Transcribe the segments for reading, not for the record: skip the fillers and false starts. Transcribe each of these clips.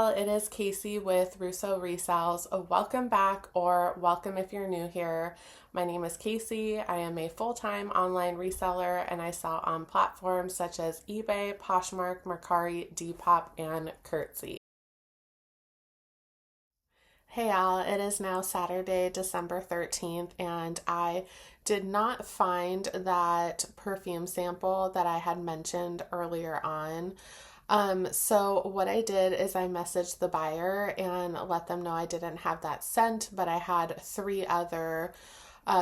y'all, it is Casey with Russo Resells. Welcome back, or welcome if you're new here. My name is Casey. I am a full-time online reseller and I sell on platforms such as eBay, Poshmark, Mercari, Depop, and Curtsy. Hey y'all, it is now Saturday, December 13th, and I did not find that perfume sample that I had mentioned earlier on. So what I did is I messaged the buyer and let them know I didn't have that scent, but I had three other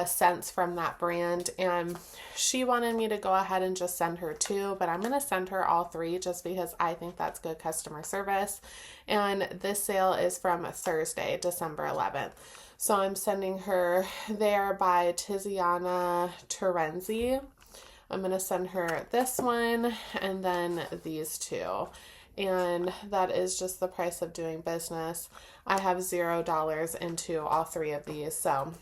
scents from that brand, and she wanted me to go ahead and just send her two, but I'm going to send her all three just because I think that's good customer service. And this sale is from Thursday, December 11th. So I'm sending her there by Tiziana Terenzi. I'm going to send her this one and then these two. And that is just the price of doing business. I have $0 into all three of these. So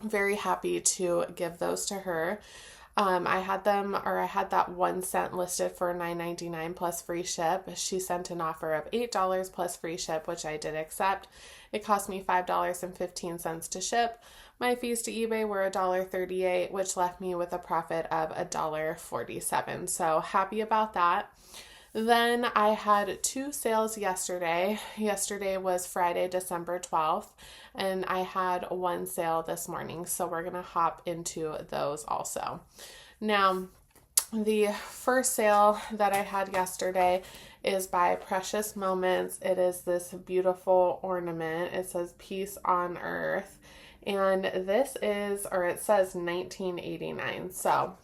very happy to give those to her. I had that one scent listed for $9.99 plus free ship. She sent an offer of $8 plus free ship, which I did accept. It cost me $5.15 to ship. My fees to eBay were $1.38, which left me with a profit of $1.47. So happy about that. Then I had two sales yesterday. Yesterday was Friday, December 12th, and I had one sale this morning. So we're going to hop into those also. Now, the first sale that I had yesterday is by Precious Moments. It is this beautiful ornament. It says Peace on Earth. And this is, or it says 1989. So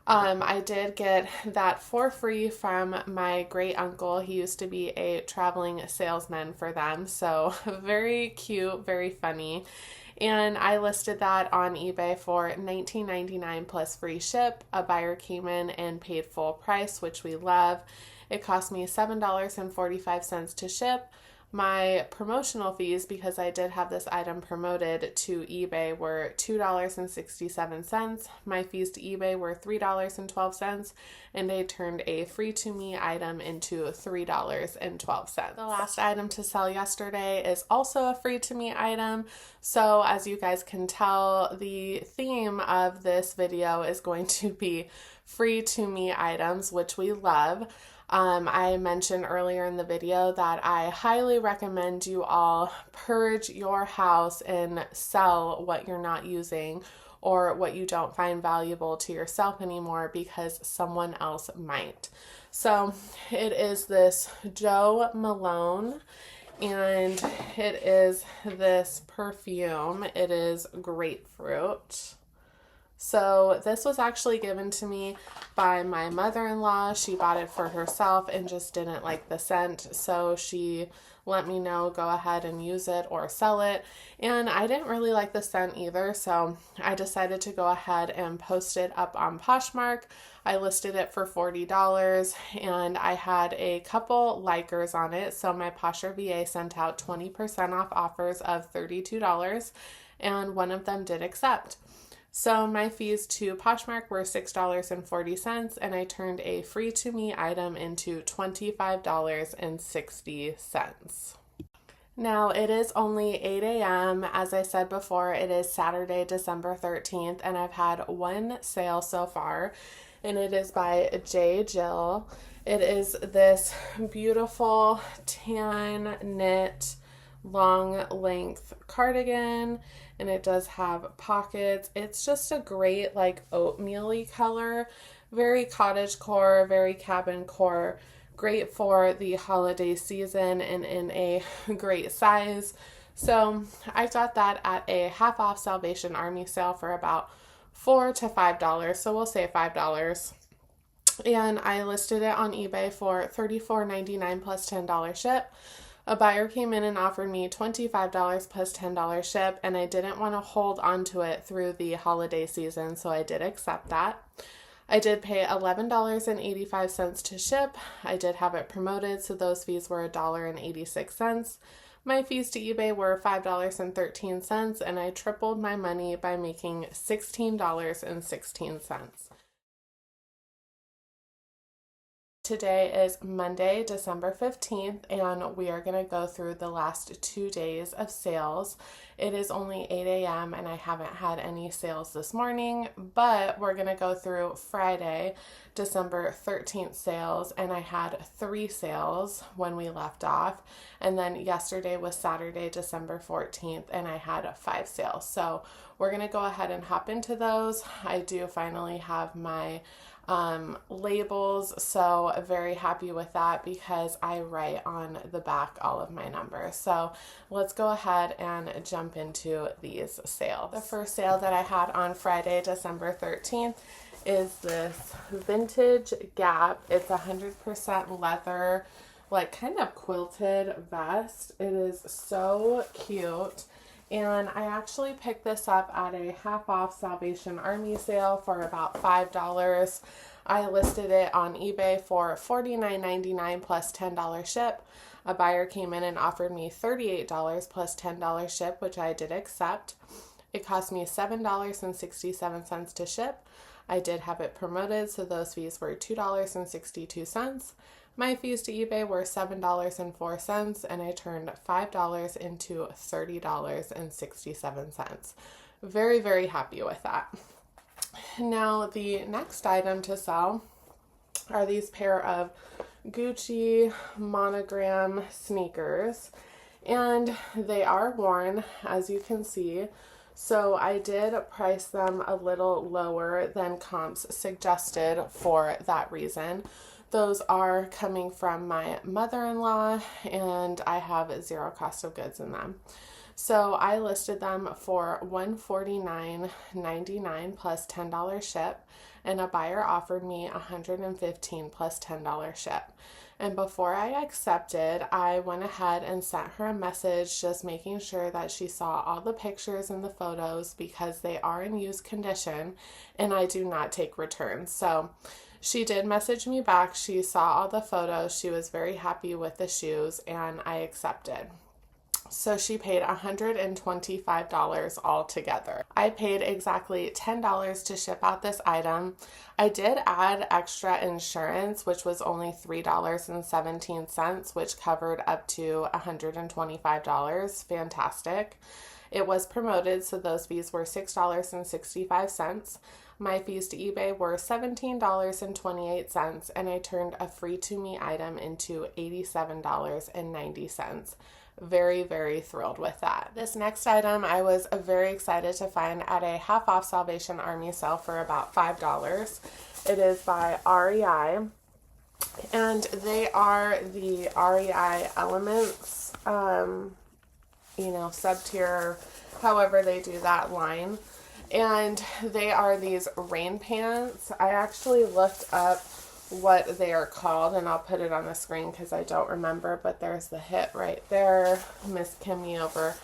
I did get that for free from my great uncle. He used to be a traveling salesman for them. So very cute, very funny. And I listed that on eBay for $19.99 plus free ship. A buyer came in and paid full price, which we love. It cost me $7.45 to ship. My promotional fees, because I did have this item promoted to eBay, were $2.67. My fees to eBay were $3.12, and I turned a free to me item into $3.12. The last item to sell yesterday is also a free to me item. So as you guys can tell, the theme of this video is going to be free to me items, which we love. I mentioned earlier in the video that I highly recommend you all purge your house and sell what you're not using or what you don't find valuable to yourself anymore because someone else might. So it is this Jo Malone, and it is this perfume. It is grapefruit. So this was actually given to me by my mother-in-law. She bought it for herself and just didn't like the scent. So she let me know, go ahead and use it or sell it. And I didn't really like the scent either. So I decided to go ahead and post it up on Poshmark. I listed it for $40 and I had a couple likers on it. So my Posher VA sent out 20% off offers of $32 and one of them did accept. So my fees to Poshmark were $6.40, and I turned a free to me item into $25.60. Now it is only 8 a.m. As I said before, it is Saturday, December 13th, and I've had one sale so far, and it is by J. Jill. It is this beautiful tan knit long length cardigan, and it does have pockets. It's just a great like oatmeal-y color, very cottagecore, very cabin core, great for the holiday season and in a great size. So I got that at a half off Salvation Army sale for about $4 to $5, so we'll say $5. And I listed it on eBay for $34.99 plus $10 ship. A buyer came in and offered me $25 plus $10 ship, and I didn't want to hold on to it through the holiday season, so I did accept that. I did pay $11.85 to ship. I did have it promoted, so those fees were $1.86. My fees to eBay were $5.13, and I tripled my money by making $16.16. Today is Monday, December 15th, and we are going to go through the last 2 days of sales. It is only 8 a.m. and I haven't had any sales this morning, but we're going to go through Friday, December 13th sales, and I had 3 sales when we left off. And then yesterday was Saturday, December 14th, and I had 5 sales. So we're going to go ahead and hop into those. I do finally have my labels, so very happy with that because I write on the back all of my numbers. So let's go ahead and jump into these sales. The first sale that I had on Friday, December 13th is this vintage Gap. It's 100% leather, like kind of quilted vest. It is so cute. And I actually picked this up at a half off Salvation Army sale for about $5. I listed it on eBay for $49.99 plus $10 ship. A buyer came in and offered me $38 plus $10 ship, which I did accept. It cost me $7.67 to ship. I did have it promoted, so those fees were $2.62. My fees to eBay were $7.04, and I turned $5 into $30.67. Very, very happy with that. Now, the next item to sell are these pair of Gucci monogram sneakers, and they are worn, as you can see. So I did price them a little lower than comps suggested for that reason. Those are coming from my mother-in-law, and I have 0 cost of goods in them. So I listed them for $149.99 plus $10 ship, and a buyer offered me $115 plus $10 ship. And before I accepted, I went ahead and sent her a message just making sure that she saw all the pictures and the photos because they are in used condition, and I do not take returns. So she did message me back. She saw all the photos. She was very happy with the shoes, and I accepted. So she paid $125 altogether. I paid exactly $10 to ship out this item. I did add extra insurance, which was only $3.17, which covered up to $125. Fantastic. It was promoted, so those fees were $6.65. My fees to eBay were $17.28, and I turned a free to me item into $87.90. Very, very thrilled with that. This next item I was very excited to find at a half off Salvation Army sale for about $5. It is by REI, and they are the REI Elements, sub-tier, however they do that line. And they are these rain pants. I actually looked up what they are called, and I'll put it on the screen because I don't remember, but there's the hit right there. Miss Kimmy over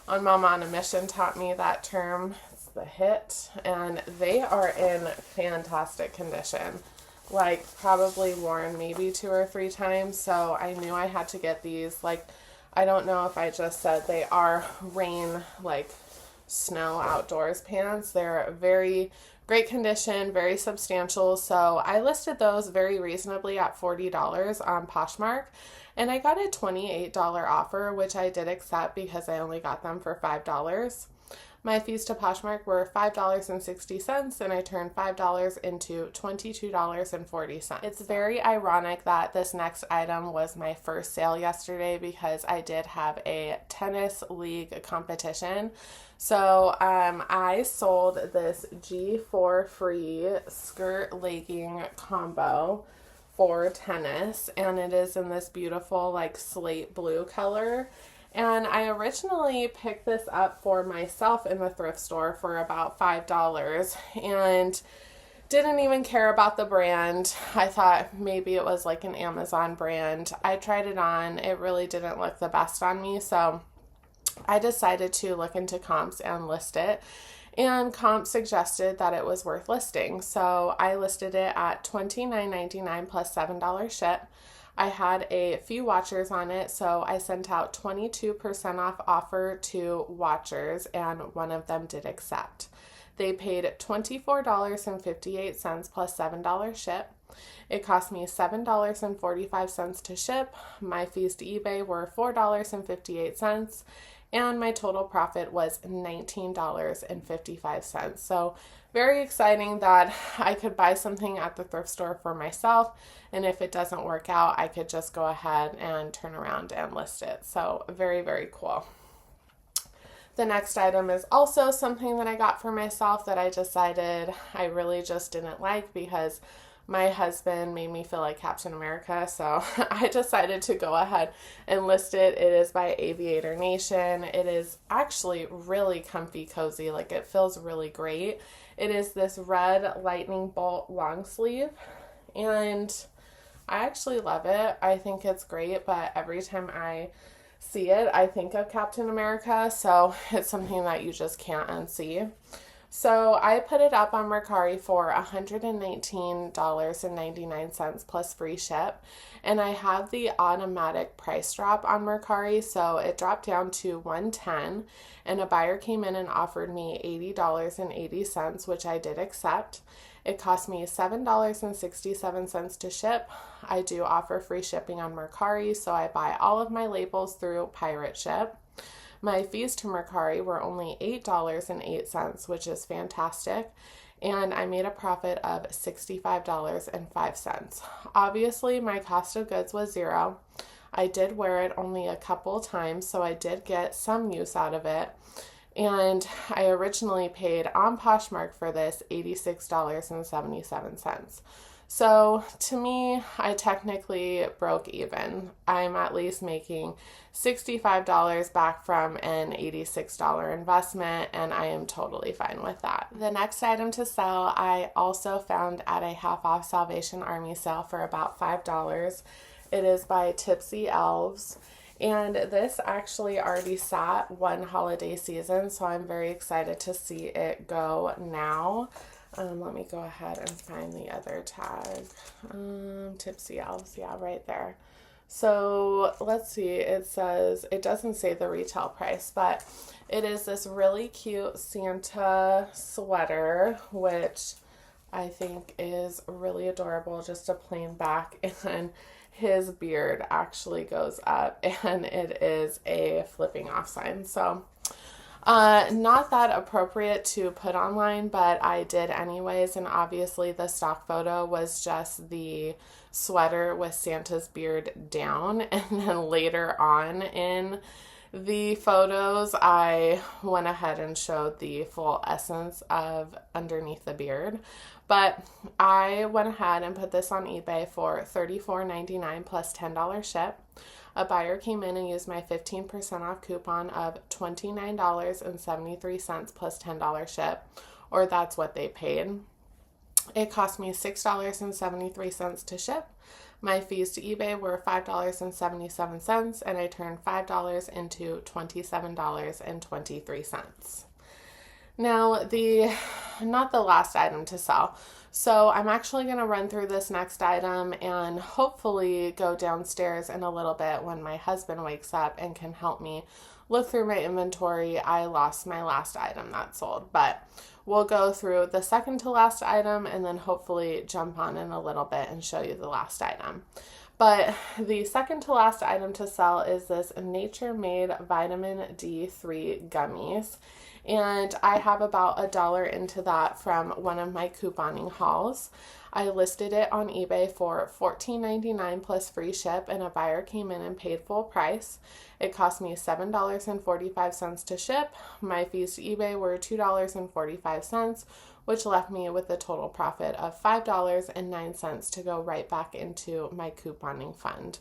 on Mama on a Mission taught me that term. It's the hit, and they are in fantastic condition, like probably worn maybe 2 or 3 times, so I knew I had to get these. Like, I don't know if I just said they are rain, like snow outdoors pants. They're very great condition, very substantial. So I listed those very reasonably at $40 on Poshmark, and I got a $28 offer, which I did accept because I only got them for $5. My fees to Poshmark were $5.60, and I turned $5 into $22.40. It's very ironic that this next item was my first sale yesterday because I did have a tennis league competition. So I sold this G4 Free skirt legging combo for tennis, and it is in this beautiful like slate blue color. And I originally picked this up for myself in the thrift store for about $5 and didn't even care about the brand. I thought maybe it was like an Amazon brand. I tried it on. It really didn't look the best on me, so I decided to look into comps and list it. And comp suggested that it was worth listing. So I listed it at $29.99 plus $7 ship. I had a few watchers on it, so I sent out 22% off offer to watchers, and one of them did accept. They paid $24.58 plus $7 ship. It cost me $7.45 to ship. My fees to eBay were $4.58, and my total profit was $19.55. So very exciting that I could buy something at the thrift store for myself, and if it doesn't work out, I could just go ahead and turn around and list it. So very, very cool. The next item is also something that I got for myself that I decided I really just didn't like because my husband made me feel like Captain America, so I decided to go ahead and list it. It is by Aviator Nation. It is actually really comfy, cozy, like it feels really great. It is this red lightning bolt long sleeve, and I actually love it. I think it's great, but every time I see it, I think of Captain America, so it's something that you just can't unsee. So I put it up on Mercari for $119.99 plus free ship, and I have the automatic price drop on Mercari, so it dropped down to $110, and a buyer came in and offered me $80.80, which I did accept. It cost me $7.67 to ship. I do offer free shipping on Mercari, so I buy all of my labels through Pirate Ship. My fees to Mercari were only $8.08, which is fantastic, and I made a profit of $65.05. Obviously, my cost of goods was $0. I did wear it only a couple times, so I did get some use out of it. And I originally paid on Poshmark for this $86.77. So to me, I technically broke even. I'm at least making $65 back from an $86 investment, and I am totally fine with that. The next item to sell, I also found at a half off Salvation Army sale for about $5. It is by Tipsy Elves. And this actually already sat one holiday season, so I'm very excited to see it go now. Let me go ahead and find the other tag. Tipsy Elves, yeah, right there. So let's see, it says, it doesn't say the retail price, but it is this really cute Santa sweater, which I think is really adorable, just a plain back, and his beard actually goes up, and it is a flipping off sign. So not that appropriate to put online, but I did anyways, and obviously the stock photo was just the sweater with Santa's beard down, and then later on in the photos I went ahead and showed the full essence of underneath the beard. But I went ahead and put this on eBay for $34.99 plus $10 ship. A buyer came in and used my 15% off coupon of $29.73 plus $10 ship, or that's what they paid. It cost me $6.73 to ship. My fees to eBay were $5.77, and I turned $5 into $27.23. Now, not the last item to sell. So I'm actually going to run through this next item and hopefully go downstairs in a little bit when my husband wakes up and can help me look through my inventory. I lost my last item that sold, but we'll go through the second to last item and then hopefully jump on in a little bit and show you the last item. But the second to last item to sell is this Nature Made Vitamin D3 gummies. And I have about $1 into that from one of my couponing hauls. I listed it on eBay for $14.99 plus free ship, and a buyer came in and paid full price. It cost me $7.45 to ship. My fees to eBay were $2.45, which left me with a total profit of $5.09 to go right back into my couponing fund.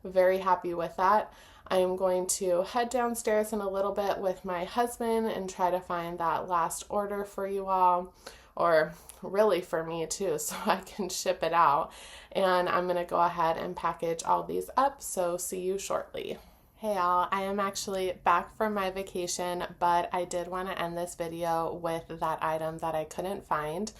Very happy with that. I am going to head downstairs in a little bit with my husband and try to find that last order for you all, or really for me too, so I can ship it out. And I'm going to go ahead and package all these up, so see you shortly. Hey all, I am actually back from my vacation, but I did want to end this video with that item that I couldn't find.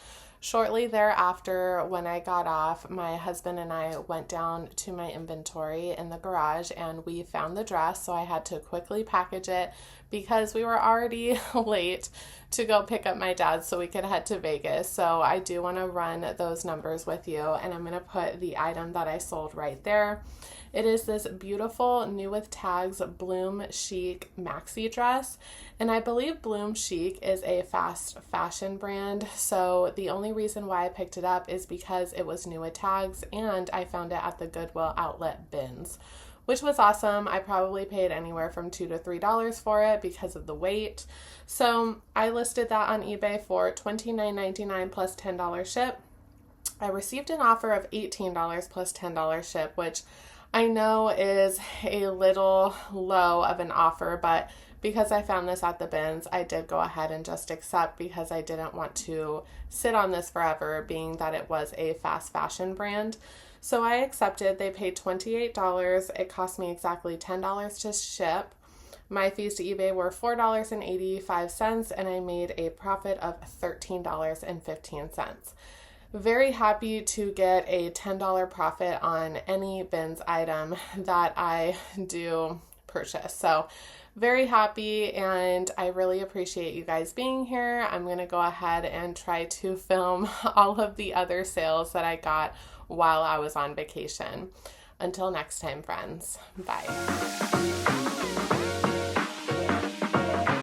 Shortly thereafter, when I got off, my husband and I went down to my inventory in the garage and we found the dress, so I had to quickly package it because we were already late to go pick up my dad so we could head to Vegas. So I do want to run those numbers with you, and I'm going to put the item that I sold right there. It is this beautiful New with Tags Bloom Chic maxi dress, and I believe Bloom Chic is a fast fashion brand, so the only reason why I picked it up is because it was new with tags and I found it at the Goodwill outlet bins, which was awesome. I probably paid anywhere from $2 to $3 for it because of the weight. So I listed that on eBay for $29.99 plus $10 ship. I received an offer of $18 plus $10 ship, which I know is a little low of an offer, but because I found this at the bins, I did go ahead and just accept because I didn't want to sit on this forever, being that it was a fast fashion brand. So I accepted. They paid $28. It cost me exactly $10 to ship. My fees to eBay were $4.85, and I made a profit of $13.15. Very happy to get a $10 profit on any bins item that I do purchase. So very happy, and I really appreciate you guys being here. I'm going to go ahead and try to film all of the other sales that I got while I was on vacation. Until next time, friends. Bye.